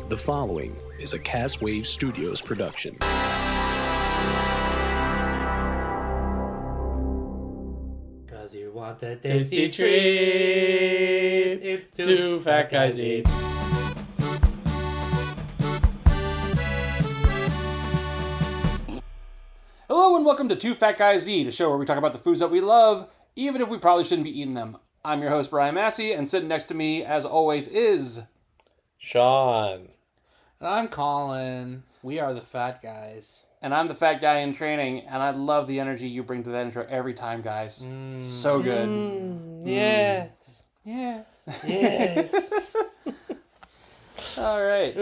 The following is a Cast Wave Studios production. Cause you want that tasty treat. It's two fat guys eat. Hello and welcome to Two Fat Guys Eat, a show where we talk about the foods that we love, even if we probably shouldn't be eating them. I'm your host, Brian Massey, and sitting next to me, as always, is... Sean. And I'm Colin. We are the fat guys. And I'm the fat guy in training, and I love the energy you bring to that intro every time, guys. So good. Yes. Yes. Yes. All right.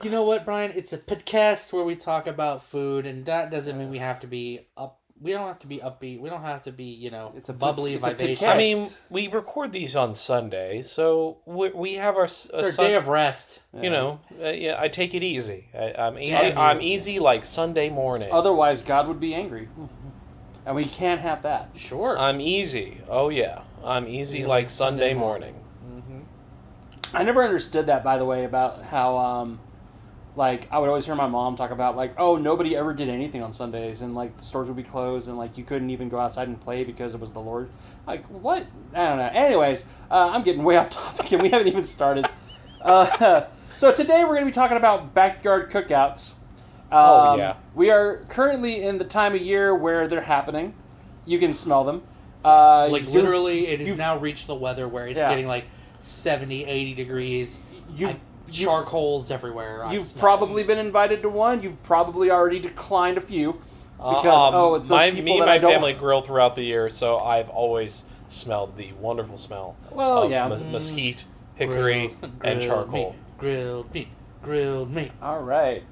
You know what, Brian? It's a podcast where we talk about food, and that doesn't mean we have to be up. We don't have to be upbeat. We don't have to be, it's a bubbly, vivacious. podcast. I mean, we record these on Sunday, so we have our it's our day of rest. Yeah, I take it easy. I'm easy. I'm easy like Sunday morning. Otherwise, God would be angry. And we can't have that. Sure. I'm easy. Oh, yeah. I'm easy like Sunday morning. I never understood that, by the way, about how, I would always hear my mom talk about, nobody ever did anything on Sundays, and, the stores would be closed, and, you couldn't even go outside and play because it was the Lord. What? I don't know. Anyways, I'm getting way off topic, and we haven't even started. So today we're going to be talking about backyard cookouts. Yeah. We are currently in the time of year where they're happening. You can smell them. Literally, it has now reached the weather where it's getting, 70, 80 degrees. Charcoals everywhere. You've probably been invited to one. You've probably already declined a few. Because, it's those people that my I don't... family grill throughout the year, so I've always smelled the wonderful smell of mesquite, hickory, and charcoal. Grilled meat. All right.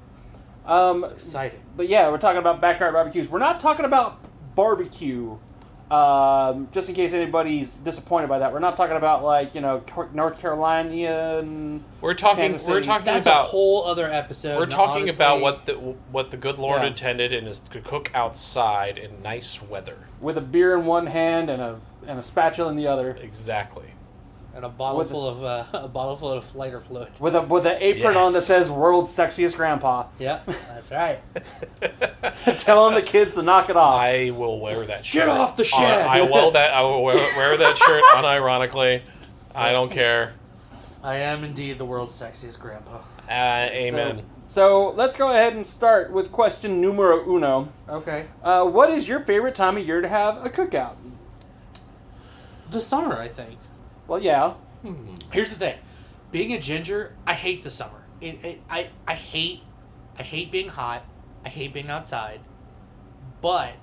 It's exciting. But yeah, we're talking about backyard barbecues. We're not talking about barbecue. Just in case anybody's disappointed by that, we're not talking about North Carolina and we're talking That's about a whole other episode. We're talking about what the good Lord intended and is to cook outside in nice weather with a beer in one hand and a spatula in the other. Exactly. And a bottle full of lighter fluid. With an apron on that says "World's Sexiest Grandpa." Yeah, that's right. Telling the kids to knock it off. I will wear that shirt. Get off the shed. I will wear that shirt unironically. I don't care. I am indeed the world's sexiest grandpa. Amen. So let's go ahead and start with question numero uno. Okay. What is your favorite time of year to have a cookout? The summer, I think. Well, yeah. Here's the thing. Being a ginger, I hate the summer. I hate being hot. I hate being outside. But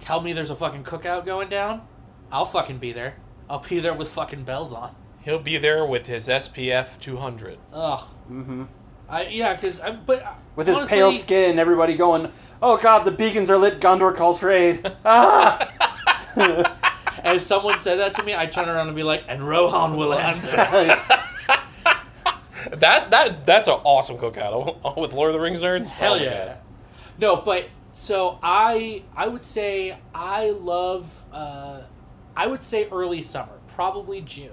tell me there's a fucking cookout going down, I'll fucking be there. I'll be there with fucking bells on. He'll be there with his SPF 200. Ugh. Mm-hmm. With his honestly, pale skin, everybody going, "Oh God, the beacons are lit. Gondor calls for aid." Ah! As someone said that to me, I turn around and be like, "And Rohan will answer." That's an awesome cookout with Lord of the Rings nerds. Hell yeah. No, but so I would say I love I would say early summer, probably June.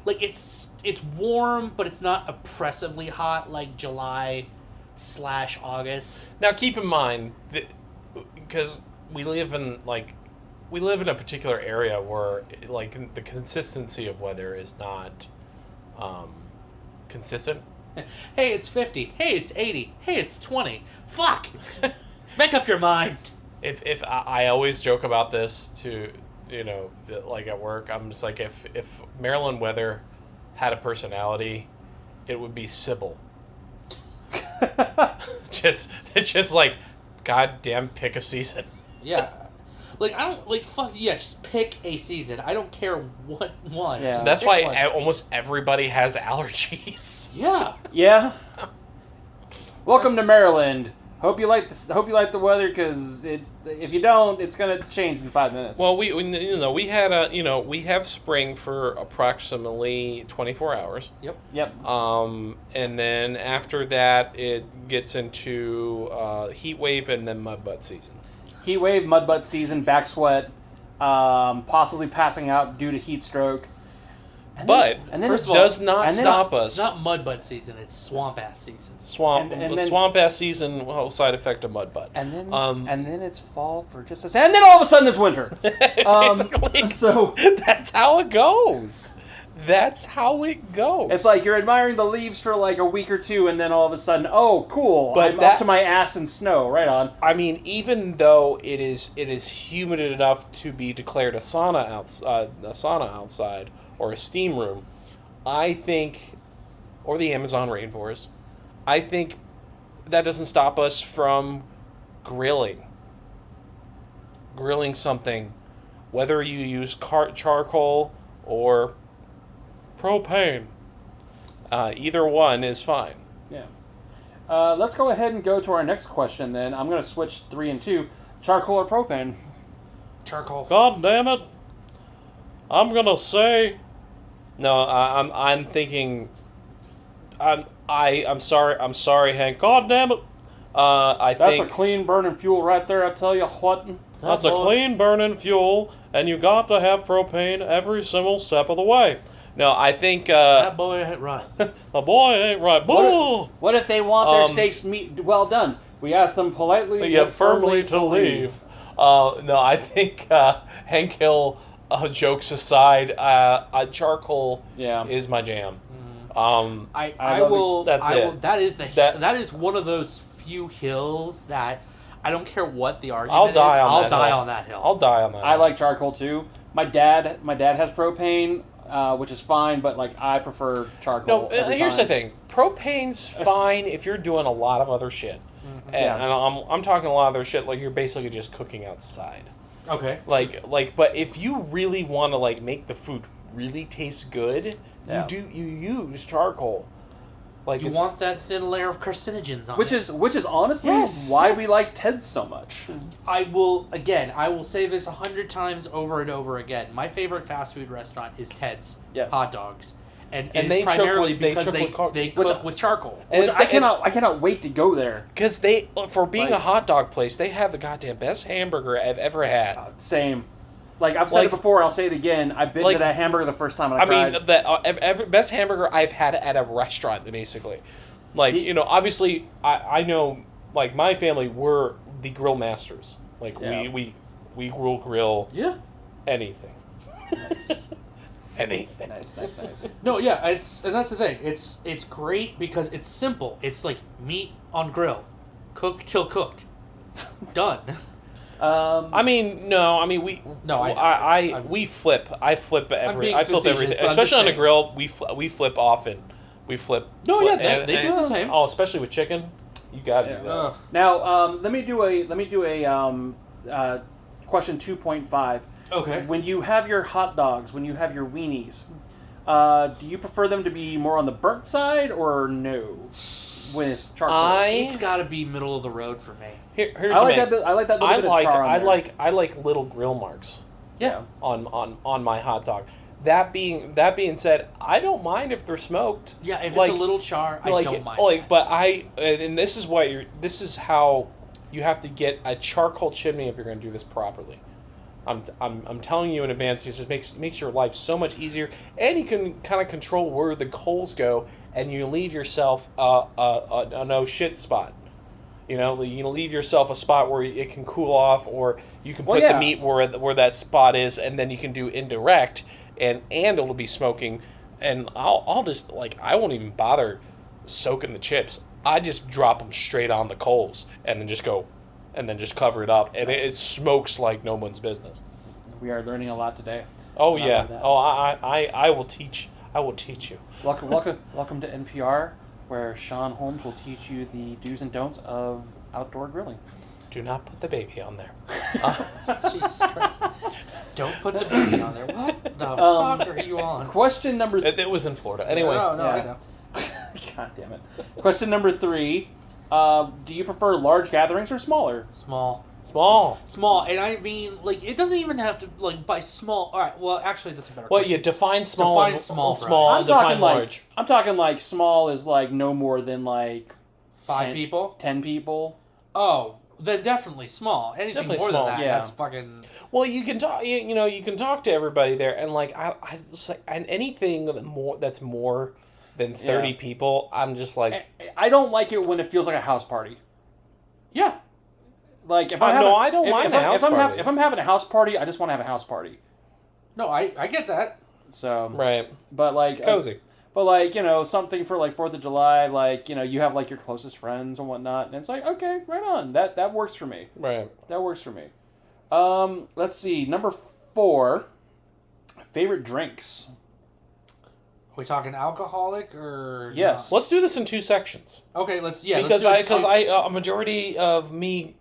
It's warm, but it's not oppressively hot like July/August. Now keep in mind that because we live in a particular area where the consistency of weather is not consistent. Hey, it's 50. Hey, it's 80. Hey, it's 20. Fuck. Make up your mind. If I always joke about this to at work, I'm just like if Maryland weather had a personality, it would be Sybil. It's just goddamn pick a season. Yeah. Fuck yeah, just pick a season. I don't care what one. Yeah. That's why almost everybody has allergies. Yeah. Yeah. Welcome to Maryland. Hope you like this. Hope you like the weather, because if you don't, it's gonna change in 5 minutes. Well, we have spring for approximately 24 hours. Yep. And then after that, it gets into heat wave and then mud butt season. Heat wave, mud butt season, back sweat, possibly passing out due to heat stroke. But and then first it's of all, does not stop It's us. not mud butt season. It's swamp ass season. Swamp and then- swamp ass season. Side effect of mud butt. and then it's fall for just a second, and then all of a sudden it's winter. Basically, So that's how it goes. That's how it goes. it's like you're admiring the leaves for like a week or two, and then all of a sudden, oh, cool! But I'm up to my ass in snow. Right on. I mean, even though it is humid enough to be declared a sauna outside or a steam room, I think, or the Amazon rainforest, I think that doesn't stop us from grilling something, whether you use charcoal or propane. Either one is fine. Yeah. Let's go ahead and go to our next question. Then I'm going to switch 3 and 2: charcoal or propane. Charcoal. God damn it! I'm gonna say no. I'm thinking. I'm sorry, Hank. God damn it! That's a clean burning fuel right there. I tell you what. That's a clean burning fuel, and you got to have propane every single step of the way. No, I think That boy ain't right. the boy ain't right. Bull. What if they want their steaks well done? We ask them politely Yet firmly to leave. No, I think Hank Hill. Jokes aside, charcoal is my jam. I will. That's I it. will, that is the. That- that is one of those few hills that I don't care what the argument I'll die is. on I'll that die hill. on that hill. I'll die on that. I like charcoal too. My dad has propane, which is fine, but like I prefer charcoal. No, here's the thing. Propane's fine if you're doing a lot of other shit. And I'm talking a lot of other shit like you're basically just cooking outside. Okay. But if you really want to like make the food really taste good, you use charcoal. Like You want that thin layer of carcinogens on which it. is honestly Yes, why yes. we like Ted's so much. I will say this 100 times over and over again. My favorite fast food restaurant is Ted's Yes. Hot Dogs. And And it's they primarily cook with- they because cook they, with car- they What's cook up? with charcoal. And Which it's I cannot wait to go there. because for being a hot dog place, they have the goddamn best hamburger I've ever had. Same. Like I've said it before, I'll say it again. I bit into that hamburger the first time I tried. mean, the best hamburger I've had at a restaurant, basically. Like, obviously, I know, like, my family, we're the grill masters. Like, we will grill anything. Nice. Anything. Nice. No, yeah, and that's the thing. It's great because it's simple. It's like meat on grill, cook till cooked, done. We flip. I flip being facetious, everything, but I'm especially just on a saying. grill. We flip often. We flip. No, flip, yeah, they do the same. Oh, especially with chicken, you gotta do that. Now, let me do a question 2.5. Okay. When you have your hot dogs, when you have your weenies, do you prefer them to be more on the burnt side or no? When it's charcoal, It's got to be middle of the road for me. Here's I like the main- that. I like that little bit of char on there. I like little grill marks Yeah. on my hot dog. That being said, I don't mind if they're smoked. Yeah, if it's a little char, I don't mind. that. But this is how you have to get a charcoal chimney if you're going to do this properly. I'm telling you in advance. It just makes your life so much easier, and you can kind of control where the coals go, and you leave yourself a no shit spot. You leave yourself a spot where it can cool off, or you can put the meat where that spot is, and then you can do indirect, and it'll be smoking. And I'll just I won't even bother soaking the chips. I just drop them straight on the coals, and then just go. And then just cover it up, and it smokes like no one's business. We are learning a lot today. Oh yeah. Oh, I will teach. I will teach you. Welcome to NPR, where Sean Holmes will teach you the do's and don'ts of outdoor grilling. Do not put the baby on there. Jesus Christ. Don't put the baby on there. What the fuck are you on? Question number. It was in Florida. Anyway. No, Yeah. I know. God damn it. Question number 3. Do you prefer large gatherings or smaller? Small, and I mean, it doesn't even have to by small. All right, well, actually, that's a better. Well, question. you define small. Define and, small, small, Brian. and define large. I'm talking small is no more than 5 people. 10 people. Oh, then definitely small. Anything Definitely more small, than that, yeah. that's fucking... Well, you can talk. You can talk to everybody there, and like I just like, and anything that's more than 30 Yeah. people, I'm just like, I don't like it when it feels like a house party. Yeah. Like if no, I'm having, I don't mind the house parties. if I'm having a house party, I just want to have a house party. No, I get that. So right, but like cozy. But like, something for like 4th of July, like, you have like your closest friends and whatnot, and it's like, okay, right on. That works for me. Right. That works for me. Let's see. Number 4, favorite drinks. Are we talking alcoholic or... Yes. Let's do this in 2 sections. Okay, let's because let's do it. a majority of my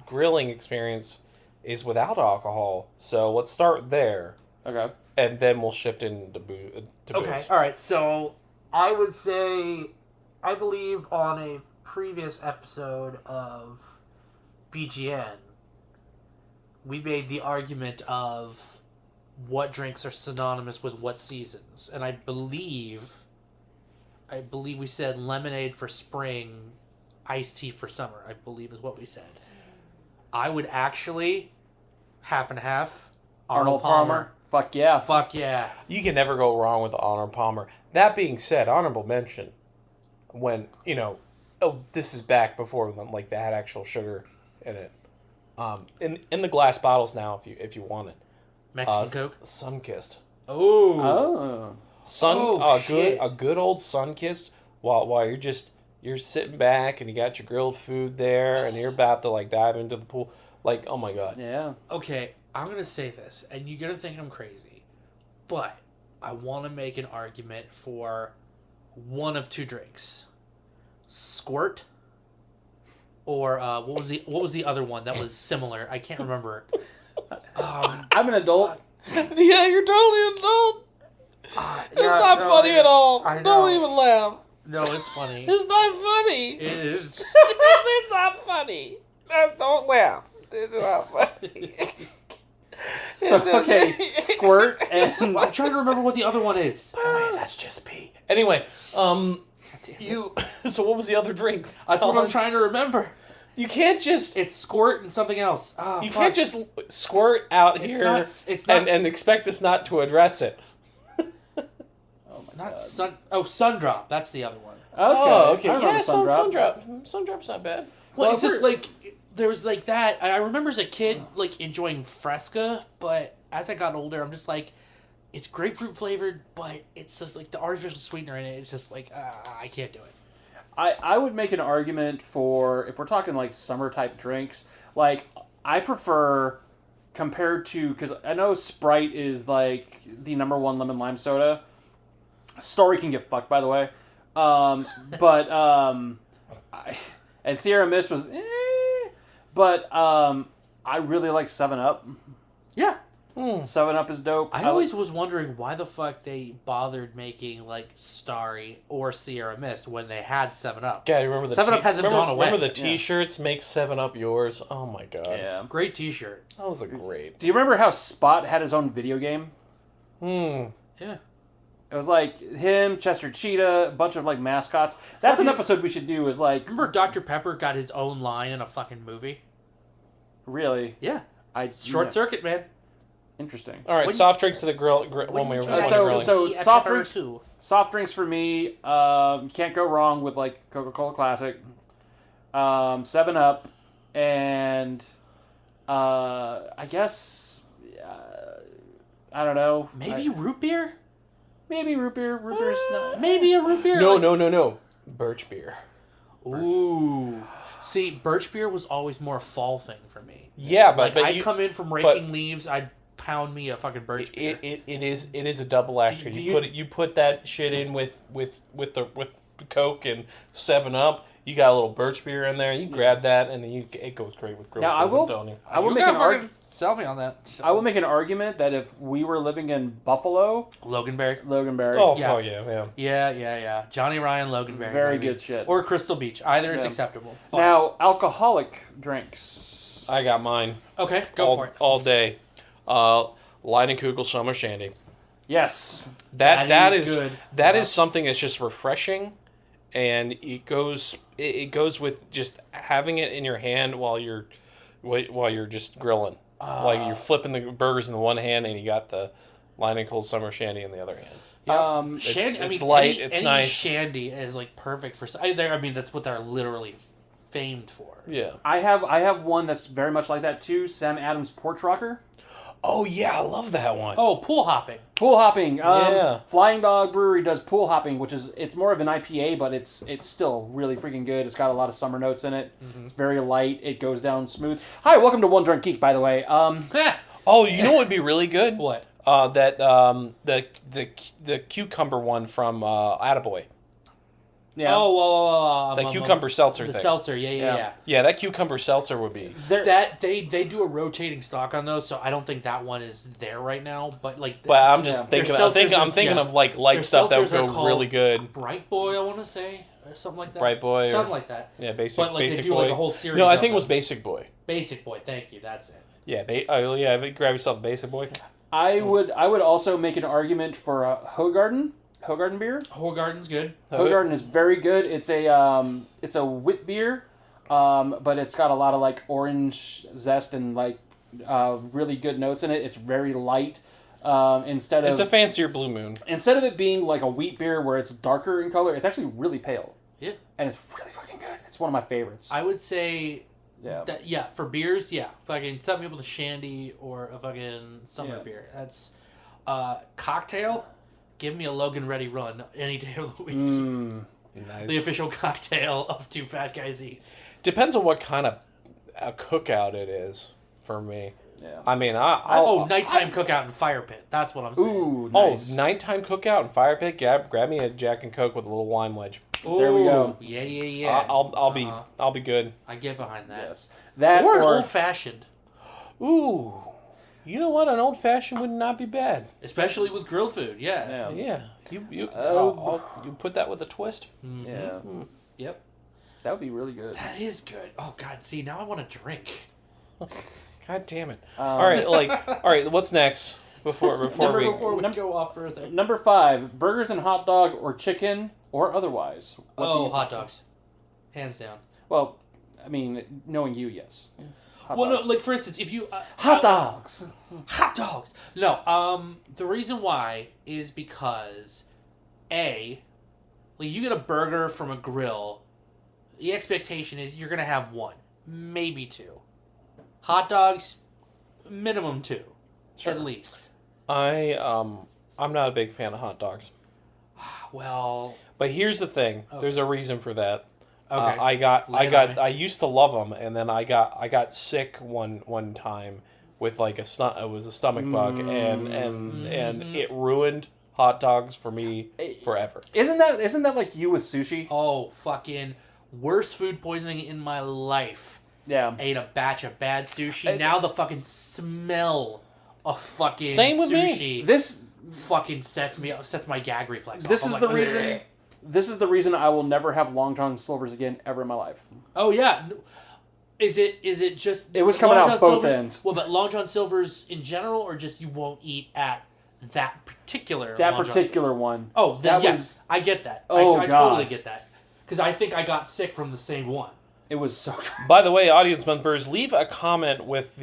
grilling experience is without alcohol. So let's start there. Okay. And then we'll shift into booze. Okay, all right. So I would say, I believe on a previous episode of BGN, we made the argument of what drinks are synonymous with what seasons, and I believe we said lemonade for spring, iced tea for summer. I believe is what we said. I would actually half and half. Arnold Palmer. Fuck yeah. Fuck yeah. You can never go wrong with Arnold Palmer. That being said, honorable mention, when, this is back before like they had actual sugar in it. In the glass bottles now, if you want it. Mexican Coke? Sunkissed. Oh. Oh. A good old Sunkissed while you're sitting back and you got your grilled food there and you're about to like dive into the pool. Like, oh my god. Yeah. Okay, I'm going to say this, and you're going to think I'm crazy, but I want to make an argument for one of 2 drinks. Squirt, or what was the other one that was similar? I can't remember. I'm an adult. Yeah, you're totally an adult. It's not funny at all. I know. Don't even laugh. No, it's funny. It's not funny. It is. It's not funny. Don't laugh. It's not funny. Okay, Squirt and... I'm trying to remember what the other one is. That's just pee. Anyway, so what was the other drink? That's what I'm trying to remember. You can't just... It's Squirt and something else. Oh, You fuck. can't just squirt out here It's not and expect us not to address it. Not sun. Oh, Sundrop. That's the other one. Okay. I remember Yeah, Sundrop. Sundrop's not bad. Well, it's just like there was like that. I remember as a kid like enjoying Fresca, but as I got older, I'm just like, it's grapefruit flavored, but it's just like the artificial sweetener in it. It's just like I can't do it. I would make an argument for, if we're talking like summer type drinks, like I prefer, compared to, because I know Sprite is like the number 1 lemon lime soda. Story can get fucked, by the way. And Sierra Mist was but I really like 7-Up. Yeah. 7-Up is dope. I always was wondering why the fuck they bothered making like Starry or Sierra Mist when they had 7-Up. Yeah, remember the 7-Up hasn't gone away. Remember the T-shirts make 7-Up yours? Oh my god. Yeah. Great T-shirt. That was a great. Do you remember how Spot had his own video game? Yeah. It was like him, Chester Cheetah, a bunch of like mascots. That's an episode we should do. Is like, Remember Dr. Pepper got his own line in a fucking movie? really? Yeah. I Short Circuit, man. Interesting. All right, When- soft drinks to the grill when we were grilling. so At soft Pepper drinks. too. Soft drinks for me, can't go wrong with like Coca-Cola Classic, 7-Up, and I guess I don't know. Maybe root beer? Maybe root beer. Root beer's not. Maybe a root beer? No. Birch beer. Ooh. See, birch beer was always more a fall thing for me. Yeah, but Like, I'd you, come in from raking leaves, I'd pound me a fucking birch beer. it is a double actor. Do You put that shit in with the Coke and 7-Up. You got a little birch beer in there. You grab that, and then it goes great with grilled Now, I food, will- don't you? I will You make gotta an fucking argument. sell me on that. I will make an argument that if we were living in Buffalo, Loganberry. Loganberry, Oh, Yeah. yeah. Yeah. Johnny Ryan, Loganberry. very baby. good shit. Or Crystal Beach. Either is Yeah. acceptable. Now, alcoholic drinks. I got mine. Okay, go for it. All day. Leinenkugel Summer Shandy. Yes. That That is is good. That is something that's just refreshing, and it goes with just having it in your hand while you're just grilling. Like you're flipping the burgers in the one hand, and you got the Line and Cold Summer Shandy in the other hand. Shandy, it's light. It's any nice. Shandy is like perfect for. I mean, that's what they're literally famed for. Yeah. I have one that's very much like that too. Sam Adams Porch Rocker. Oh yeah, I love that one. Oh, pool hopping. Pool hopping. Yeah. Flying Dog Brewery does pool hopping, which is it's more of an IPA, but it's still really freaking good. It's got a lot of summer notes in it. Mm-hmm. It's very light. It goes down smooth. Hi, welcome to One Drunk Geek, by the way. Oh, you know what would be really good? What? The cucumber one from Attaboy. Yeah. Oh, The cucumber seltzer the thing. seltzer, yeah. Yeah, that cucumber seltzer would be. That they do a rotating stock on those, so I don't think that one is there right now. But like, But I'm just thinking. I'm thinking of like light Their stuff that would seltzers are go called really good. Bright Boy, I want to say, or something like that. Bright Boy, something like that. Yeah, basic. But like Basic they do Boy. like a whole series. No, I of think it was them. Basic Boy. Basic Boy. Thank you. That's it. Yeah, grab yourself a Basic Boy. I would also make an argument for a Hoegaarden beer. Hoegaarden's good. Hoegaarden is very good. It's a wit beer, but it's got a lot of like orange zest and like really good notes in it. It's very light. It's a fancier Blue Moon. Instead of it being like a wheat beer where it's darker in color, it's actually really pale. Yeah, and it's really fucking good. It's one of my favorites. I would say. Yeah. For beers, fucking something with a shandy or a fucking summer beer. That's cocktail. Give me a Logan Ready Run any day of the week. Nice. The official cocktail of Two Fat Guys Eat. Depends on what kind of a cookout it is for me. Yeah. I mean, nighttime cookout and fire pit. That's what I'm saying. Ooh, nice. Oh, nighttime cookout and fire pit. Grab me a Jack and Coke with a little lime wedge. Ooh, there we go. Yeah. I'll be good. I get behind that. Yes. That or an old fashioned. Ooh, you know what? An old fashioned would not be bad. Especially with grilled food. Yeah. Yeah. You put that with a twist. Mm-hmm. Yeah. Yep. That would be really good. That is good. Oh God, see now I want to drink. God damn it! All right. What's next? Before we go off further. Number 5, burgers and hot dog or chicken or otherwise. Hot dogs, hands down. Well, I mean, knowing you, yes. No, like for instance, if you hot dogs. No, the reason why is because like you get a burger from a grill, the expectation is you're gonna have one, maybe two. Hot dogs, minimum 2, at least. I'm not a big fan of hot dogs. Well, but here's the thing. Okay. There's a reason for that. Okay. I used to love them, and then I got sick one time with like it was a stomach bug, and it ruined hot dogs for me forever. Isn't that like you with sushi? Oh, fucking worst food poisoning in my life. Yeah. Ate a batch of bad sushi. Now the fucking smell of fucking Same with sushi. me. This fucking sets my gag reflex off. This is the reason I will never have Long John Silver's again ever in my life. Oh yeah. Is it just it was coming out both ends? Well, but Long John Silver's in general, or just you won't eat at that particular one? Oh, yes, I get that. I totally get that because I think I got sick from the same one. It was so gross. By the way, audience members, leave a comment with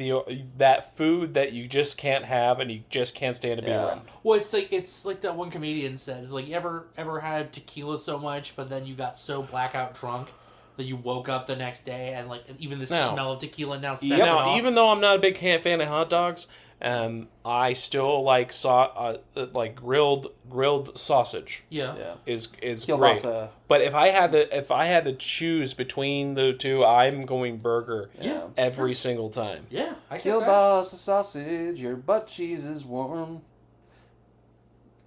that food that you just can't have and you just can't stand to be around. Well, it's like that one comedian said. It's like, you ever had tequila so much, but then you got so blackout drunk that you woke up the next day and like even the smell of tequila now sets it off. Even though I'm not a big fan of hot dogs, I still like grilled sausage. Yeah. Is Kielbasa. Great. But if I had to choose between the two, I'm going burger. Every single time. Yeah. I get Kielbasa sausage, your butt cheese is warm.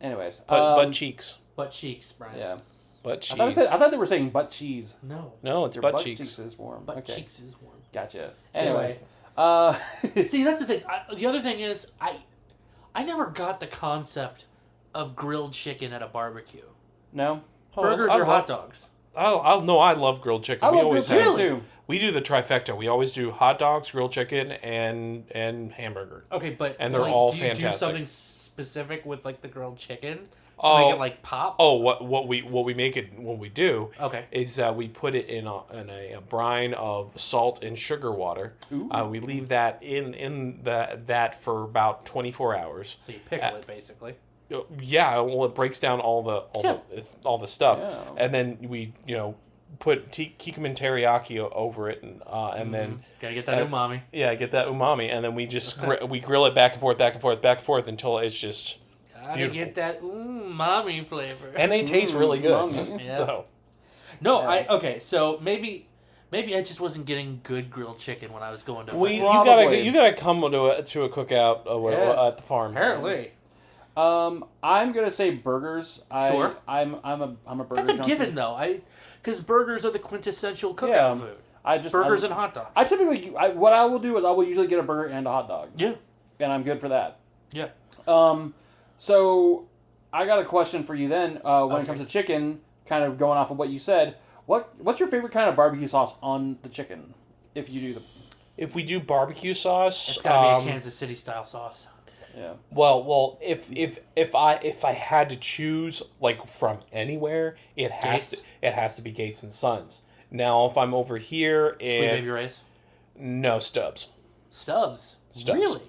Anyways, butt cheeks. Butt cheeks, Brian. Yeah. Butt cheese. I thought they were saying butt cheese. No, it's your butt cheeks. cheeks Is warm. Butt cheeks is warm. Gotcha. Anyways. See, that's the thing. The other thing is, I never got the concept of grilled chicken at a barbecue. No? Burgers or hot dogs? I love grilled chicken. I love grilled chicken too. We do the trifecta. We always do hot dogs, grilled chicken, and hamburger. Okay, but and they're all do you fantastic. Do something specific with like the grilled chicken? To make it like pop. Oh, what we make it when we do Okay. is we put it in a brine of salt and sugar water. We leave that in that for about 24 hours. So you pickle it basically. Yeah, well, it breaks down all the stuff, Yeah. and then we put kikkoman teriyaki over it, and then Gotta get that umami. yeah, get that umami, and then we just we grill it back and forth, back and forth, back and forth until it's just Gotta beautiful. get that umami flavor. And they taste really good. umami. Yeah. So No, so maybe I just wasn't getting good grilled chicken when I was going to. you Probably. gotta come to a cookout Yeah. at the farm. Apparently, I'm gonna say burgers. Sure. I'm a burger. that's a junkie. given though. Because burgers are the quintessential cookout Yeah. food. I just Burgers I'm- and hot dogs. I typically what I will do is I will usually get a burger and a hot dog, yeah, and I'm good for that. yeah. So I got a question for you then. When Okay. it comes to chicken, kind of going off of what you said, what's your favorite kind of barbecue sauce on the chicken? If you do the If we do barbecue sauce, It's gotta be a Kansas City style sauce. yeah. Well, if I had to choose like from anywhere, it has to be Gates and Sons. Now, if I'm over here Sweet in Baby Ray's. no Stubbs, Stubbs. Stubbs. Really?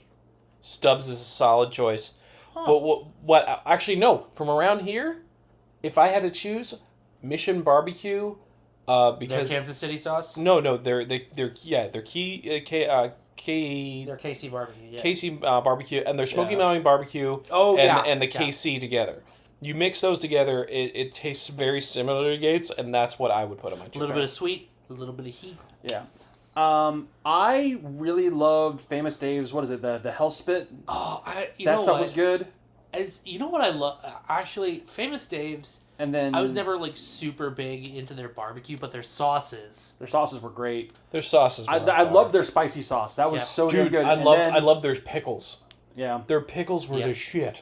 Stubbs is a solid choice. Huh. But what actually no, from around here, if I had to choose, Mission Barbecue, Their because Kansas City sauce? they're They're KC barbecue, yeah. KC barbecue and their Smoky Yeah. Mountain barbecue Oh, and, yeah. and the Yeah. KC together. You mix those together, it tastes very similar to Gates, and that's what I would put on my A chicken. little bit of sweet, a little bit of heat. Yeah. I really loved Famous Dave's. What is it? The Hell Spit. Oh, you That know stuff what? was good. You know what I love? Actually, Famous Dave's. And then I was never like super big into their barbecue, but their sauces. their sauces were great. Their sauces. I love their spicy sauce. That was Yeah. so Dude, good. I And love then- their pickles. Yeah. Their pickles were Yeah. the shit.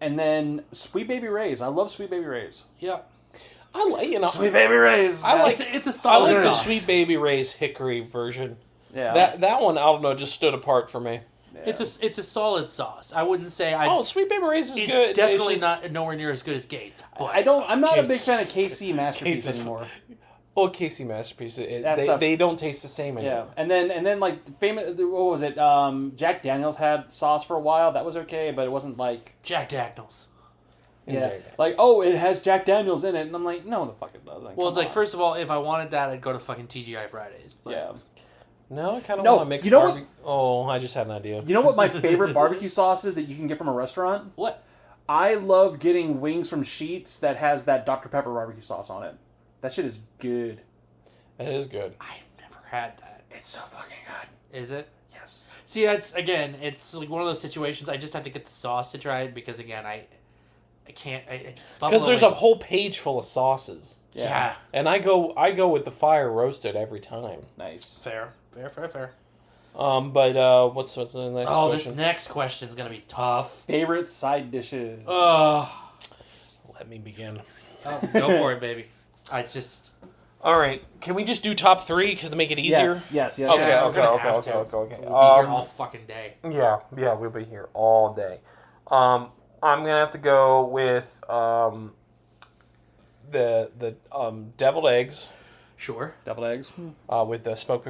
And then Sweet Baby Ray's. I love Sweet Baby Ray's. Yeah, I like Baby Ray's. I like it's a I solid like the sauce. Sweet Baby Ray's hickory version. Yeah. That one I don't know just stood apart for me. It's a solid sauce. I wouldn't say Oh, Sweet Baby Ray's is It's good. definitely just- not nowhere near as good as Gates. But I'm not a big Kate's- fan of KC Masterpiece Kate's is- anymore. Well, Casey Masterpiece. That stuff- They don't taste the same Yeah, anymore. and then like famous. What was it? Jack Daniels had sauce for a while. That was okay, but it wasn't like Jack Daniels. yeah, Okay. like oh, it has Jack Daniels in it, and I'm like, no, the fuck it doesn't. Well, it's Come like on. first of all, if I wanted that, I'd go to fucking TGI Fridays. But yeah. No, I kind of No, want to mix you know what- barbecue. Oh, I just had an idea. You know what my favorite barbecue sauce is that you can get from a restaurant? What? I love getting wings from Sheetz that has that Dr Pepper barbecue sauce on it. That shit is good. It is good. I've never had that. It's so fucking good. Is it? Yes. See, it's like one of those situations. I just have to get the sauce to try it because again, I can't. Because Buffalo there's a wings. whole page full of sauces, Yeah. and I go with the fire roasted every time. Nice. Fair. But what's the next Oh, question? this next question is gonna be tough. Favorite side dishes. Let me begin. Go for it, baby. All right, can we just do top three because to make it easier? Yes. Okay, Yeah, we're okay, gonna okay, have okay, to. okay, okay. We'll be here all fucking day. Yeah, we'll be here all day. I'm gonna have to go with the deviled eggs Sure. Deviled eggs. with the smoked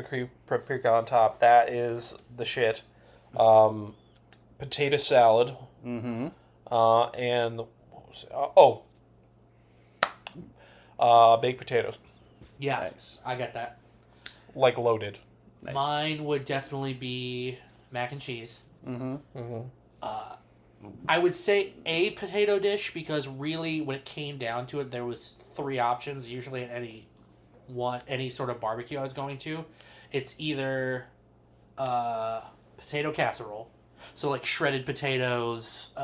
paprika on top. That is the shit. Potato salad. Mm-hmm. And what was it? Baked potatoes, Yeah, Nice. I got that. like loaded. Nice. Mine would definitely be mac and cheese. Mm-hmm. I would say a potato dish because really, when it came down to it, there was three options. Usually, at any sort of barbecue I was going to, it's either potato casserole, so like shredded potatoes,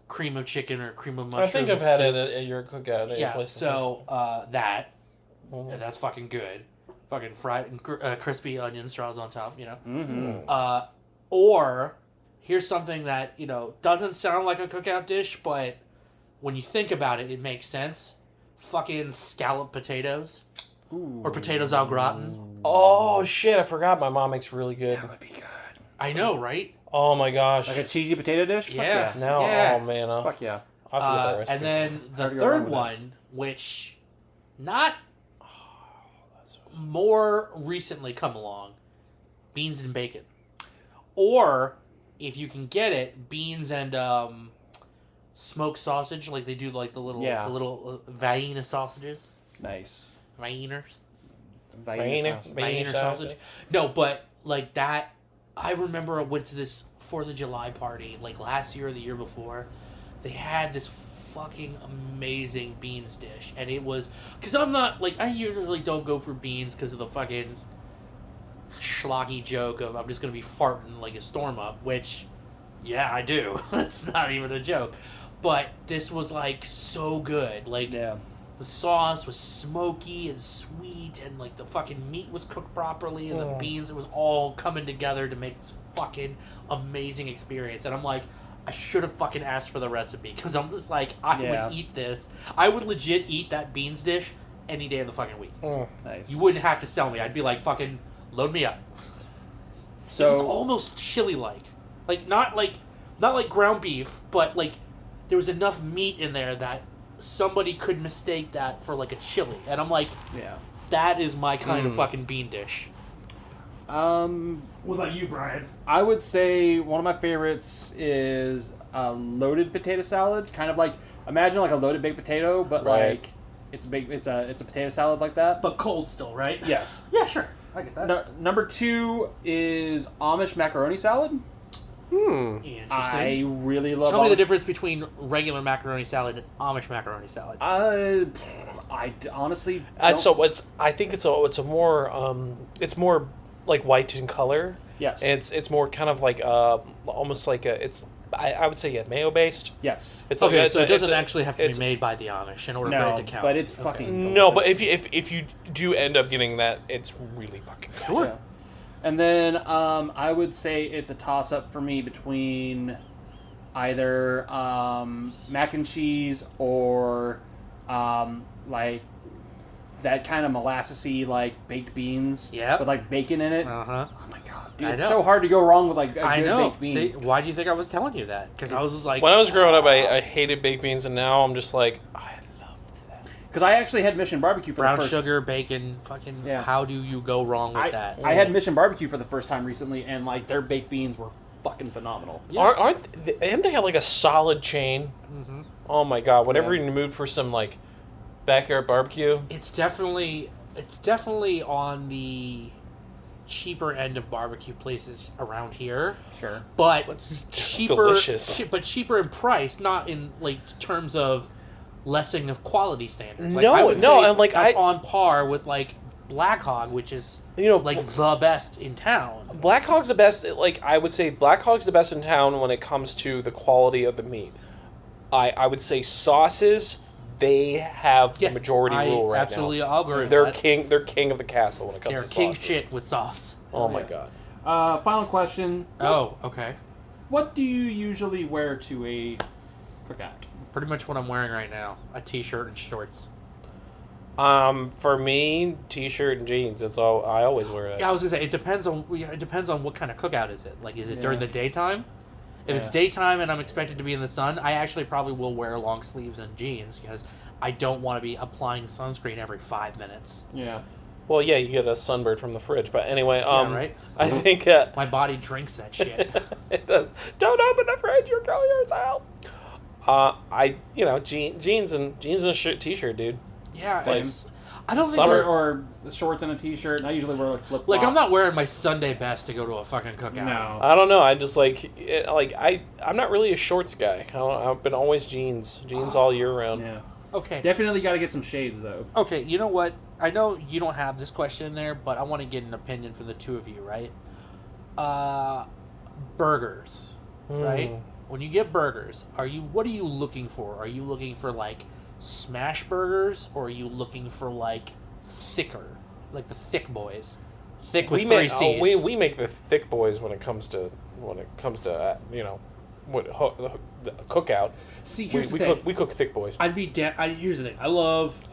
cream of chicken or cream of mushroom. I think I've had it at your cookout. at your Yeah, place. so that's fucking good. Fucking fried and crispy onion straws on top, you know. Mm-hmm. Or here's something that doesn't sound like a cookout dish, but when you think about it, it makes sense. Fucking scalloped potatoes or potatoes au gratin. Oh shit! I forgot. My mom makes really good. That would be good. I know, right? Oh my gosh! Like a cheesy potato dish? Fuck Yeah. no, Yeah. oh man, Fuck yeah. I'll have to get that recipe. And then the Hard to go wrong third with that. one, which not That's so- more recently come along, beans and bacon. Or, if you can get it, beans and smoked sausage, like they do like the little Vienna sausages. Nice. Wieners. Vienna Wiener sausage. No, but like that, I remember I went to this 4th of July party like last year or the year before. They had this fucking amazing beans dish, and it was because I'm not like I usually don't go for beans because of the fucking schlocky joke of I'm just gonna be farting like a storm up, which yeah I do. It's not even a joke, but this was like so good. Like Yeah. the sauce was smoky and sweet, and like the fucking meat was cooked properly, and the beans, it was all coming together to make this fucking amazing experience. And I'm like, I should have fucking asked for the recipe, because I'm just like, I would eat this. I would legit eat that beans dish any day of the fucking week. Nice. You wouldn't have to sell me. I'd be like, fucking load me up. So It was almost chili-like. Not like ground beef, but like there was enough meat in there that somebody could mistake that for like a chili. And I'm like, yeah. that is my kind of fucking bean dish. What about you, Brian? I would say one of my favorites is a loaded potato salad. Kind of like, imagine like a loaded baked potato, but Right. like it's a potato salad like that. But cold still, right? Yes. Yeah, sure. I get that. No, number 2 is Amish macaroni salad. Interesting. I really love. Tell me the Amish- difference between regular macaroni salad and Amish macaroni salad. I honestly. don't- So I think it's a more it's more like white in color. Yes. And it's more kind of like almost like I would say mayo based. Yes. It's Okay, like, so it it's doesn't a- actually have to be it's- made by the Amish in order for No, it to count. but it's fucking. No, but delicious. if you do end up getting that, it's really fucking good. Sure. Yeah. And then I would say it's a toss up for me between either mac and cheese or like that kind of molassesy like baked beans Yep. with like bacon in it. Uh-huh. Oh my god, dude! I It's know. so hard to go wrong with like a I good know. baked bean. See, why do you think I was telling you that? Because I was just like... When I was growing up, I hated baked beans, and now I'm just like, I love that. Because I actually had Mission Barbecue for brown the first. sugar, bacon, fuking... Yeah. How do you go wrong with that? I had Mission Barbecue for the first time recently, and like their baked beans were fucking phenomenal. Yeah. Haven't they got like a solid chain? Mm-hmm. Oh my god! Whenever you're in the mood for some like backyard barbecue, It's definitely on the cheaper end of barbecue places around here. Sure. But cheaper, delicious. but cheaper in price, not in like terms of lessening of quality standards. Like, No, I would no, say and, like, that's I- on par with like Black Hog, which is like the best in town. Black Hog's the best. Like I would say, Black Hog's the best in town when it comes to the quality of the meat. I would say sauces. They have the majority rule right absolutely now. I'll agree with They're that. king. They're king of the castle when it comes They're to sauces. king shit with sauce. Oh my Yeah. god. Final question. Oh, okay. What do you usually wear to a cookout? Pretty much what I'm wearing right now: a t-shirt and shorts. For me, t-shirt and jeans. That's all. I always wear that. Yeah, I was gonna say it depends on what kind of cookout is it. Like, is it during the daytime? If it's daytime and I'm expected to be in the sun, I actually probably will wear long sleeves and jeans because I don't want to be applying sunscreen every 5 minutes. Yeah. Well, yeah, you get a sunbird from the fridge, but anyway, right? I think My body drinks that shit. it does. Don't open the fridge; you'll kill yourself. Jeans and t-shirt, dude. Yeah, Same. I don't think Summer. they're- Or the shorts and a t-shirt. And I usually wear like flip flops. like I'm not wearing my Sunday best to go to a fucking cookout. No. I don't know. I just I'm not really a shorts guy. I've been always jeans all year round. Yeah. Okay. Definitely got to get some shades though. Okay, you know what? I know you don't have this question in there, but I want to get an opinion from the two of you, right? Burgers, right? When you get burgers, what are you looking for? Are you looking for like smash burgers, or are you looking for like thicker, like the thick boys, thick with We three make C's? we make the thick boys when it comes to the cookout. See, here's we the thing. cook we cook thick boys I'd be here's the thing. I love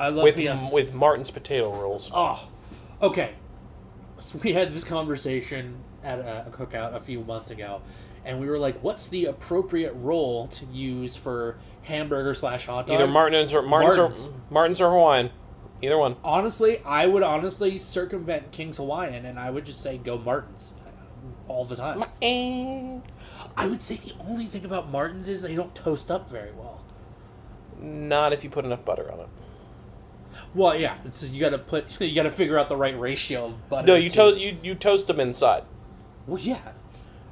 with Martin's potato rolls. Oh, okay. So we had this conversation at a cookout a few months ago, and we were like, "What's the appropriate roll to use for hamburger / hot dog?" Either Martin's or Hawaiian. Either one. Honestly, I would circumvent King's Hawaiian, and I would just say go Martin's all the time. I would say the only thing about Martin's is they don't toast up very well. Not if you put enough butter on it. Well, yeah, you got to figure out the right ratio of butter. No, you toast them inside. Well, yeah.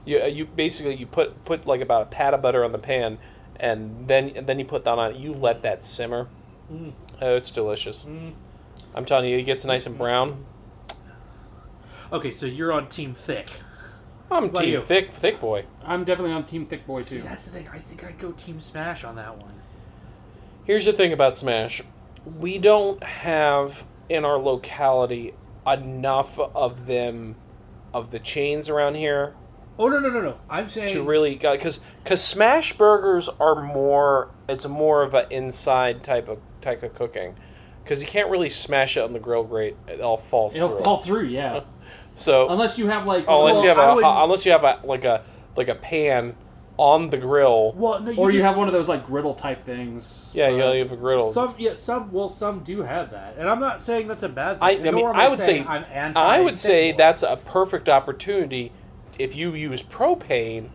You basically put like about a pat of butter on the pan, and then you put that on it. You let that simmer. Oh, it's delicious. I'm telling you, it gets nice and brown. Okay, so you're on Team Thick. I'm Team Thick boy. I'm definitely on Team Thick Boy, See, too. that's the thing. I think I'd go Team Smash on that one. Here's the thing about Smash. We don't have in our locality enough of them, of the chains around here. Oh, no. I'm saying... To really... Because Smash burgers are more... It's more of an inside type of cooking. Because you can't really smash it on the grill grate. It all falls through. It'll fall through, yeah. So unless you have like... unless you have a pan on the grill. Well, no, you have one of those like griddle type things. Yeah, you have a griddle. Some do have that, and I'm not saying that's a bad thing. I would say that's a perfect opportunity if you use propane.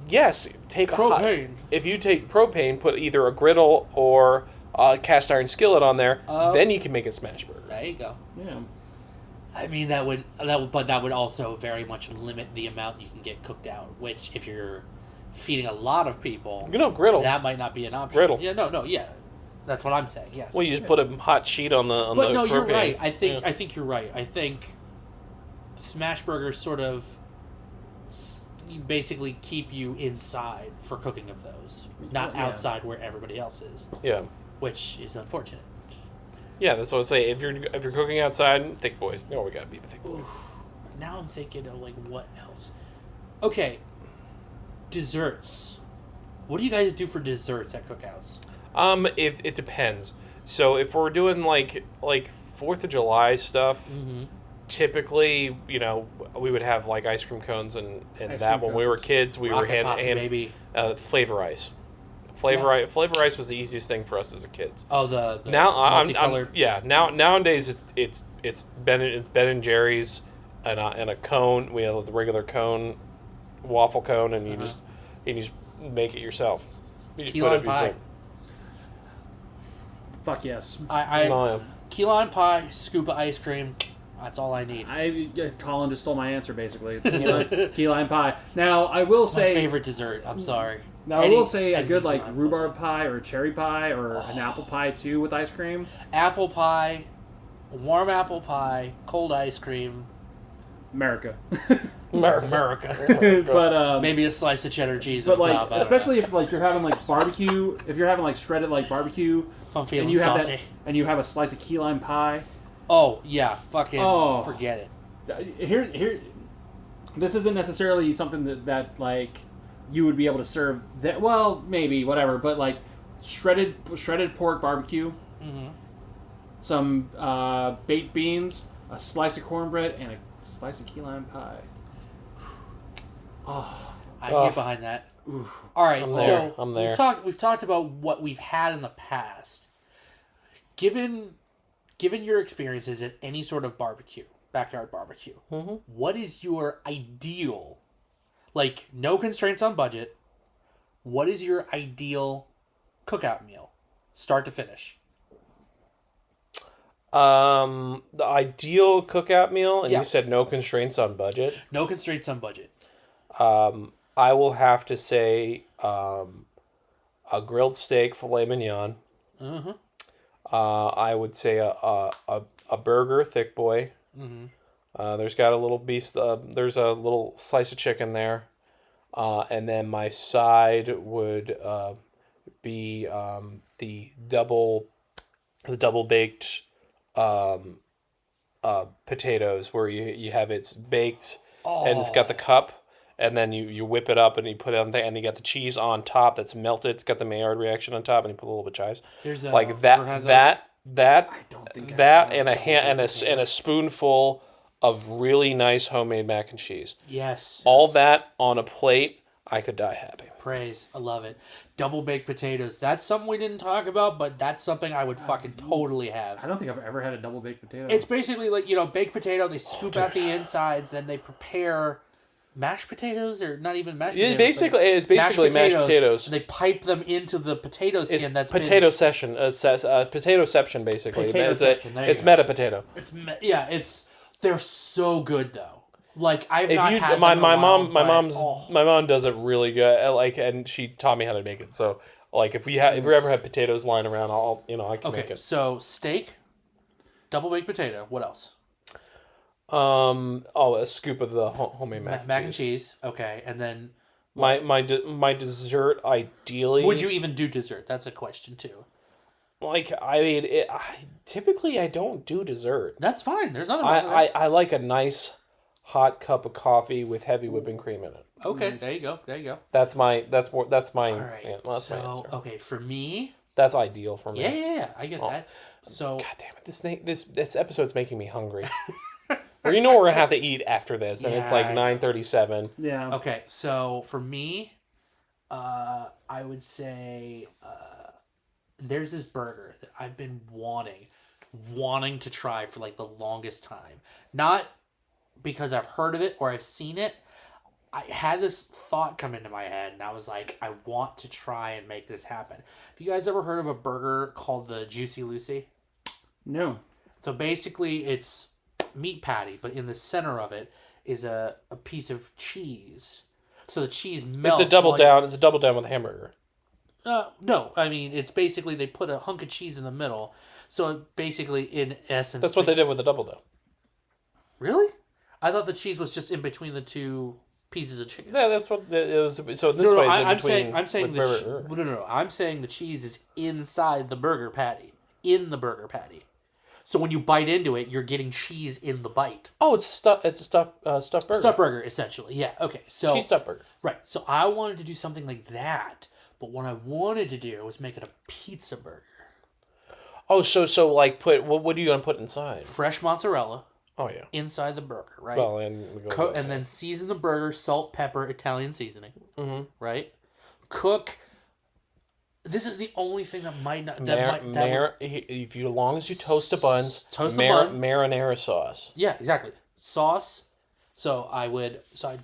Yes, take propane. If you take propane, put either a griddle or a cast iron skillet on there, then you can make a smash burger. There you go. Yeah. I mean that would also very much limit the amount you can get cooked out. Which, if you're feeding a lot of people, griddle. That might not be an option. Griddle. Yeah, that's what I'm saying. Yes. Well, you just put a hot sheet on the. But no, propane. You're right. I think you're right. I think smash burgers sort of basically keep you inside for cooking of those, not outside where everybody else is. Yeah. Which is unfortunate. Yeah, that's what I say. If you're cooking outside, thick boys. No, we gotta be the thick boys. Now I'm thinking of like what else. Okay, desserts. What do you guys do for desserts at cookouts? If it depends. So if we're doing like 4th of July stuff, typically, we would have like ice cream cones and that when we were kids, we Rocket were Pops, baby. Flavor ice. Flavor ice was the easiest thing for us as a kids. Oh, the now multicolored. Nowadays it's Ben and Jerry's and a cone. We have the regular cone, waffle cone, and you just make it yourself. You just Key put lime it pie. Fuck yes. Key lime pie, scoop of ice cream. That's all I need. Colin just stole my answer basically. Key lime pie. Now I will say my favorite dessert. I'm sorry. Now I will say a good like rhubarb pie or a cherry pie or an apple pie too with ice cream. Apple pie, warm apple pie, cold ice cream. America. But maybe a slice of cheddar cheese on top. Especially if like you're having like barbecue, if you're having like shredded like barbecue, I'm feeling and you saucy. have and you have a slice of key lime pie. Oh yeah, forget it. Here, this isn't necessarily something that like you would be able to serve. That well, maybe whatever, but like shredded pork barbecue, some baked beans, a slice of cornbread, and a slice of key lime pie. I can get behind that. Oof. All right, I'm there. We've talked about what we've had in the past. Given your experiences at any sort of barbecue, backyard barbecue, what is your ideal, like no constraints on budget, what is your ideal cookout meal, start to finish? The ideal cookout meal, and you said no constraints on budget? No constraints on budget. I will have to say a grilled steak, filet mignon. I would say a burger, thick boy. There's got a little piece. There's a little slice of chicken there, and then my side would be the double baked potatoes, where you have it's baked and it's got the cup. And then you whip it up and you put it on there, and you got the cheese on top that's melted. It's got the Maillard reaction on top, and you put a little bit of chives. Like that, and a spoonful of really nice homemade mac and cheese. Yes. All that on a plate I could die happy. Praise. I love it. Double baked potatoes. That's something we didn't talk about, but that's something I would fucking totally have. I don't think I've ever had a double baked potato. It's basically like, baked potato, they scoop out the insides, then they prepare mashed potatoes, or not even mashed potatoes. It's basically mashed potatoes. And they pipe them into the potato skin. It's potatoception, basically. It's meta potato. They're so good though. Like I've if not you had them my in a my while, mom my but- mom's oh. my mom does it really good. And she taught me how to make it. So like if we ever have potatoes lying around, I can make it. So steak, double baked potato. What else? A scoop of the homemade mac and cheese. Okay, and then my dessert ideally. would you even do dessert? That's a question too. Like I mean, typically I don't do dessert. That's fine. There's nothing wrong with that. I like a nice hot cup of coffee with heavy whipping cream in it. Okay, there you go. That's my All right. my answer. Okay, for me, That's ideal for me. yeah, I get that. So God damn it! This episode's making me hungry. Well, we're gonna have to eat after this, and it's like 9:37. Yeah. okay, so for me, I would say there's this burger that I've been wanting to try for like the longest time. Not because I've heard of it or I've seen it. I had this thought come into my head, and I was like, I want to try and make this happen. Have you guys ever heard of a burger called the Juicy Lucy? No. So basically, it's meat patty, but in the center of it is a piece of cheese. So the cheese melts. It's a double down. It's a double down with a hamburger. No, I mean, it's basically they put a hunk of cheese in the middle. So basically, in essence... That's what they did with the double down. Really? I thought the cheese was just in between the two pieces of chicken. Yeah, that's what it was. So this No, way is in I'm between. saying no. I'm saying the cheese is inside the burger patty. In the burger patty. So when you bite into it, you're getting cheese in the bite. Oh, it's stuffed. It's a stuffed burger. Stuffed burger, essentially. Yeah. Okay. So Cheese stuffed burger. right. So I wanted to do something like that, but what I wanted to do was make it a pizza burger. Oh, so like put what are you gonna put inside? Fresh mozzarella. Oh yeah. Inside the burger, right? Well, and And then season the burger, salt, pepper, Italian seasoning. Mm-hmm. Right. Cook. This is the only thing that might not. If you, as long as you toast the buns, Toast the bun. marinara sauce. Yeah, exactly. Sauce. So I'd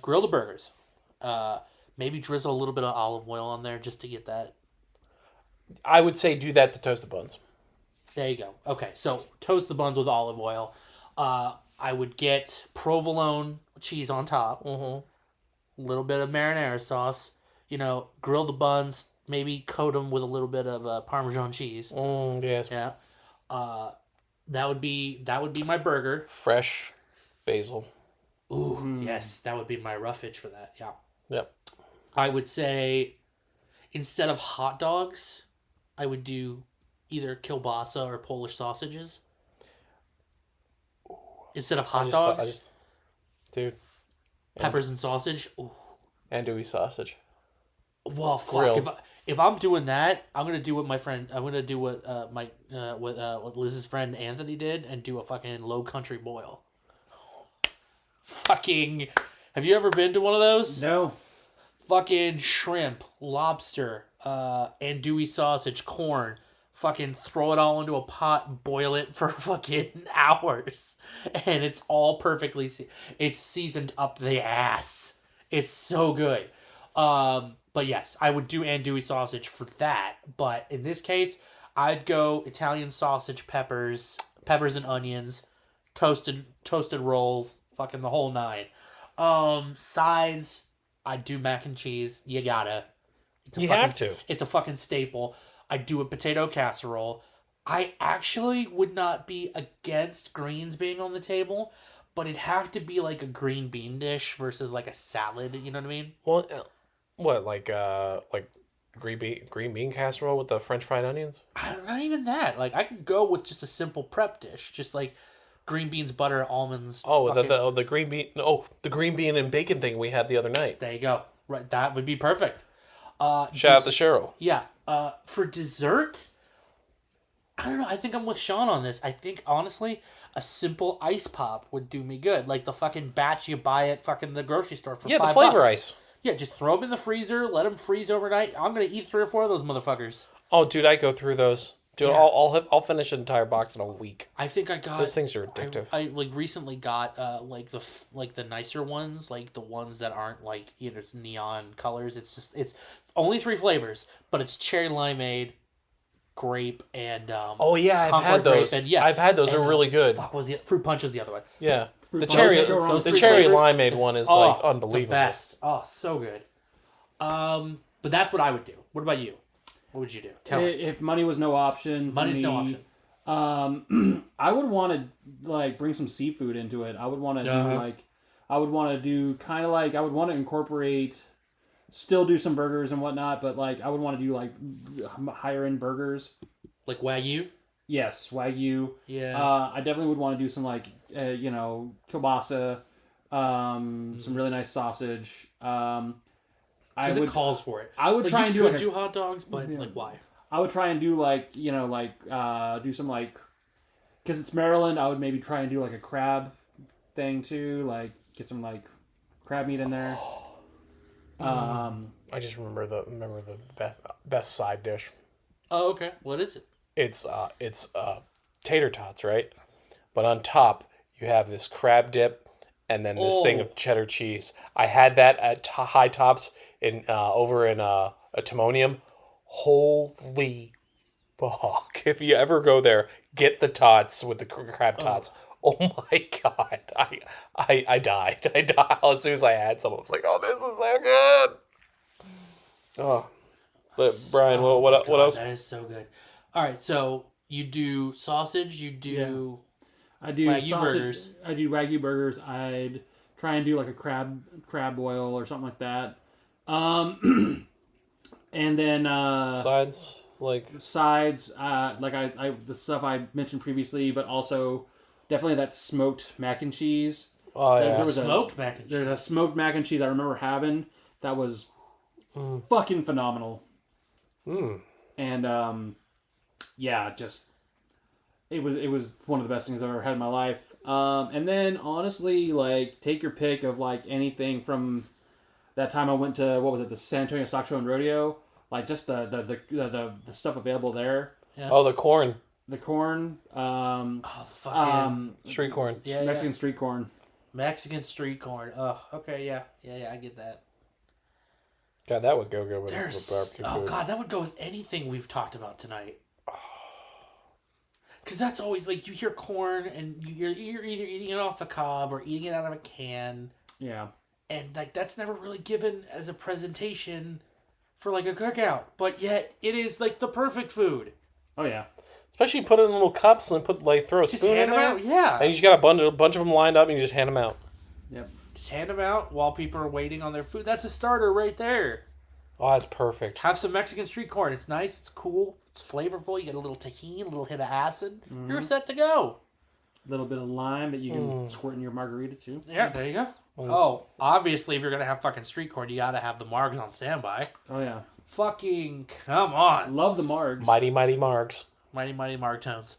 grill the burgers. Maybe drizzle a little bit of olive oil on there just to get that. I would say do that to toast the buns. There you go. Okay, so toast the buns with olive oil. I would get provolone cheese on top. Mm-hmm. A little bit of marinara sauce. Grill the buns. Maybe coat them with a little bit of Parmesan cheese. Yes. Yeah. That would be my burger. Fresh basil. Ooh, yes, that would be my roughage for that. Yeah. Yep. I would say instead of hot dogs, I would do either kielbasa or Polish sausages. Instead of hot dogs, dude. peppers and sausage. Ooh. Andouille sausage. Well, fuck. Grilled. If I'm doing that, I'm gonna do what my friend. I'm gonna do what what Liz's friend Anthony did, and do a fucking Low Country boil. Fucking. Have you ever been to one of those? No. Fucking shrimp, lobster, andouille sausage, corn. Fucking throw it all into a pot, boil it for fucking hours, and it's all perfectly. It's seasoned up the ass. It's so good. But yes, I would do andouille sausage for that. But in this case, I'd go Italian sausage, peppers and onions, toasted rolls, fucking the whole nine. Sides, I'd do mac and cheese. You gotta. Have to. It's a fucking staple. I'd do a potato casserole. I actually would not be against greens being on the table, but it'd have to be like a green bean dish versus like a salad. You know what I mean? Well, what like green bean casserole with the French fried onions? Not even that. Like I could go with just a simple prep dish, just like green beans, butter, almonds. Oh, the green bean. Oh, the green bean and bacon thing we had the other night. There you go. Right, that would be perfect. Shout out to Cheryl. Yeah. For dessert, I don't know. I think I'm with Sean on this. I think honestly, a simple ice pop would do me good, like the fucking batch you buy at fucking the grocery store for $5. Yeah, the flavor ice. Yeah, just throw them in the freezer, let them freeze overnight. I'm gonna eat 3 or 4 of those motherfuckers. Oh, dude, I go through those. Dude, Yeah. I'll finish an entire box in a week. I think I got Those things are addictive. I like recently got like the nicer ones, like the ones that aren't like it's neon colors. It's only 3 flavors, but it's cherry limeade, grape, and Oh yeah, I've Concord had those. grape, and, yeah, I've had those. and, They're really good. Fuck, was the fruit punch is the other one. Yeah, the punch. cherry, Those are- the three cherry flavors. limeade one is like unbelievable. The best. Oh, so good. But that's what I would do. What about you? What would you do? Tell me. If money was no option, for Money's no me, option. I would want to like bring some seafood into it. I would want to do Uh-huh. like, I would want to do kind of like I would want to incorporate, still do some burgers and whatnot, but like I would want to do like higher end burgers. Like Wagyu? Yes, Wagyu. Yeah. I definitely would want to do some like kielbasa, some really nice sausage. Because it calls for it. I would Like, try you and do could like do hot dogs, but like why? I would try and do like do some like, because it's Maryland. I would maybe try and do like a crab thing too, like get some like crab meat in there. I just remember the best side dish. Oh, okay. What is it? It's tater tots, right? But on top you have this crab dip, and then this thing of cheddar cheese. I had that at High Tops in over in Timonium. Holy fuck! If you ever go there, get the tots with the crab tots. Oh my god! I died. I died as soon as I had some. I was like, oh, this is so good. Oh, but Brian, what else? That is so good. All right, so you do sausage. You do. I do Wagyu sausage, burgers. I do Wagyu burgers. I'd try and do like a crab boil or something like that. And then Sides like sides, like I the stuff I mentioned previously, but also definitely that smoked mac and cheese. oh yeah. There was Smoked mac and cheese. There's a smoked mac and cheese I remember having that was fucking phenomenal. And yeah, just it was one of the best things I've ever had in my life. And then honestly, like take your pick of like anything from that time I went to the San Antonio Stock Show and Rodeo, like just the stuff available there. Yeah. Oh, the corn, The corn, Oh, fucking street corn. yeah, Mexican street corn. Mexican street corn. Oh, okay, yeah, I get that. God, that would go good with There's barbecue food. god, that would go with anything we've talked about tonight. Because that's always like you hear corn and you're either eating it off the cob or eating it out of a can, Yeah. and like that's never really given as a presentation for like a cookout, but yet it is like the perfect food. Oh yeah. Especially put it in little cups and throw a Just spoon in hand them there. out, yeah. And you just got a bunch of them lined up, and you just hand them out. Yep. Just hand them out while people are waiting on their food. That's a starter right there. Oh, that's perfect. Have some Mexican street corn. It's nice. It's cool. It's flavorful. You get a little tahini, a little hit of acid. You're set to go. A little bit of lime that you can squirt in your margarita too. Yeah, there you go. Oh, obviously, if you're going to have fucking street corn, you got to have the margs on standby. Oh yeah. Fucking come on. Love the margs. Mighty Margs. Mighty Marg tones.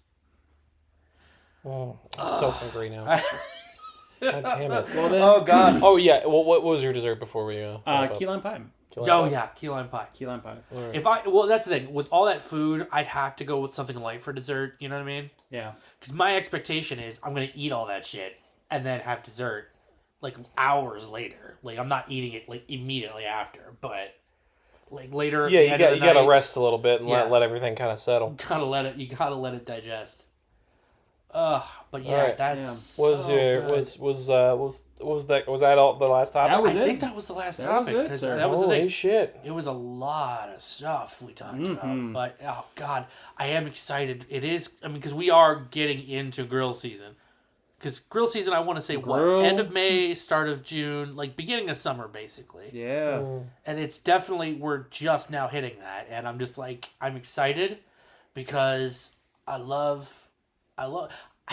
Oh, I'm so hungry now. God damn it. Well then, Oh, God. Oh yeah. Well, what was your dessert before we? Wrap up? key lime pie. Oh, yeah. Key lime pie. Key lime pie. Well, that's the thing. With all that food, I'd have to go with something light for dessert. You know what I mean? Yeah. Because my expectation is I'm going to eat all that shit and then have dessert like hours later. Like, I'm not eating it like immediately after, but like later. Yeah, at the end you of the got to night, rest a little bit and Yeah. let everything kind of settle. You gotta let it digest. But yeah, Alright. that's Was so good. was that all the last topic? That was I it. think that was the last That was topic. it, 'Cause sir. that was the Holy thing. shit! It was a lot of stuff we talked about, but oh god, I am excited. It is. I mean, because we are getting into grill season. Because grill season, I want to say Grill. end of May, start of June, like beginning of summer, basically. Yeah. And it's definitely we're just now hitting that, and I'm just like I'm excited because I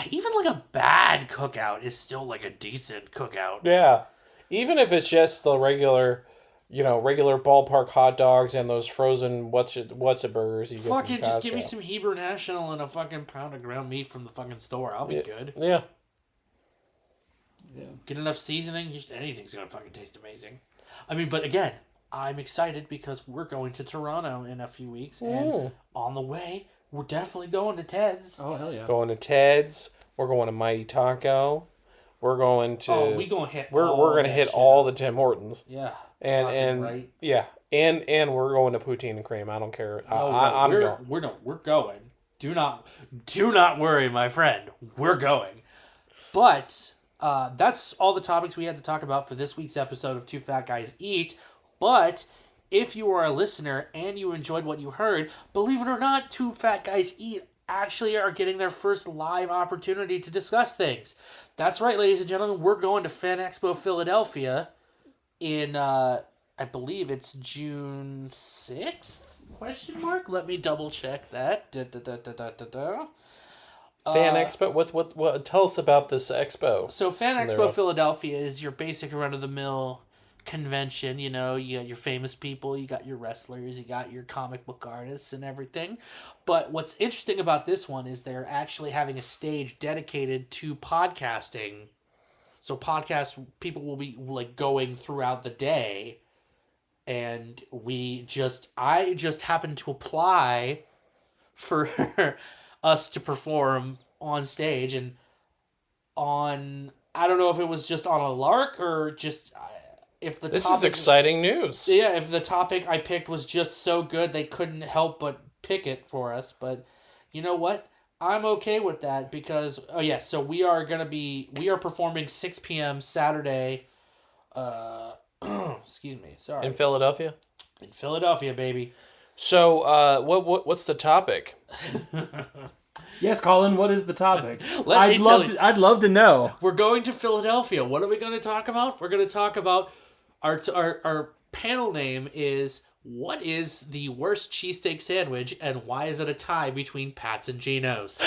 even like a bad cookout is still like a decent cookout. Yeah, even if it's just the regular ballpark hot dogs and those frozen what's it burgers you get from Fucking just give me Costco. some Hebrew National and a fucking pound of ground meat from the fucking store. I'll be good. Yeah. Get enough seasoning, anything's gonna fucking taste amazing. I mean, but again, I'm excited because we're going to Toronto in a few weeks, and on the way, we're definitely going to Ted's. Oh, hell yeah. Going to Ted's. We're going to Mighty Taco. We're going to. Oh, we gonna hit. We're gonna hit all the Tim Hortons. Yeah. And right. yeah, and we're going to poutine and cream. I don't care. I'm going. We're going. Do not worry, my friend. We're going. But that's all the topics we had to talk about for this week's episode of Two Fat Guys Eat. But if you are a listener and you enjoyed what you heard, believe it or not, Two Fat Guys Eat actually are getting their first live opportunity to discuss things. That's right, ladies and gentlemen. We're going to Fan Expo Philadelphia in, I believe it's June 6th? Question mark? Let me double check that. Fan Expo. What? Tell us about this expo. So Fan Expo Philadelphia is your basic run-of-the-mill convention. You know, you got your famous people, you got your wrestlers, you got your comic book artists and everything. But what's interesting about this one is they're actually having a stage dedicated to podcasting. So podcast people will be like going throughout the day, and I just happened to apply for us to perform on stage, and I don't know if it was just on a lark or just if the This is exciting news. Yeah, if the topic I picked was just so good they couldn't help but pick it for us. But you know what? I'm okay with that because so we are performing 6 p.m. Saturday. Excuse me, sorry. In Philadelphia? In Philadelphia, baby. So, what's the topic? Yes, Colin, what is the topic? I'd love to know. We're going to Philadelphia. What are we going to talk about? We're going to talk about our panel name is what is the worst cheesesteak sandwich and why is it a tie between Pat's and Geno's?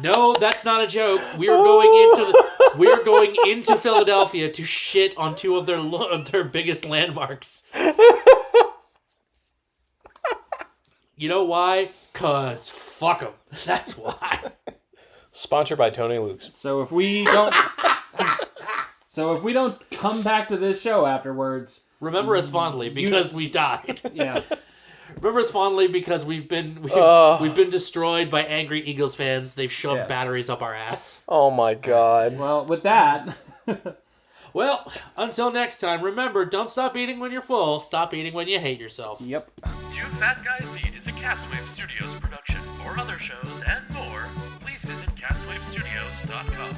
No, that's not a joke. We are going into Philadelphia to shit on two of their biggest landmarks. You know why? 'Cause fuck them. That's why. Sponsored by Tony Luke's. So if we don't come back to this show afterwards, remember us fondly because we died. Yeah. Remember us fondly because we've been destroyed by angry Eagles fans. They've shoved batteries up our ass. Oh my god. Well, with that. Well, until next time, remember, don't stop eating when you're full. Stop eating when you hate yourself. Yep. Two Fat Guys Eat is a Castwave Studios production. For other shows and more, please visit castwavestudios.com.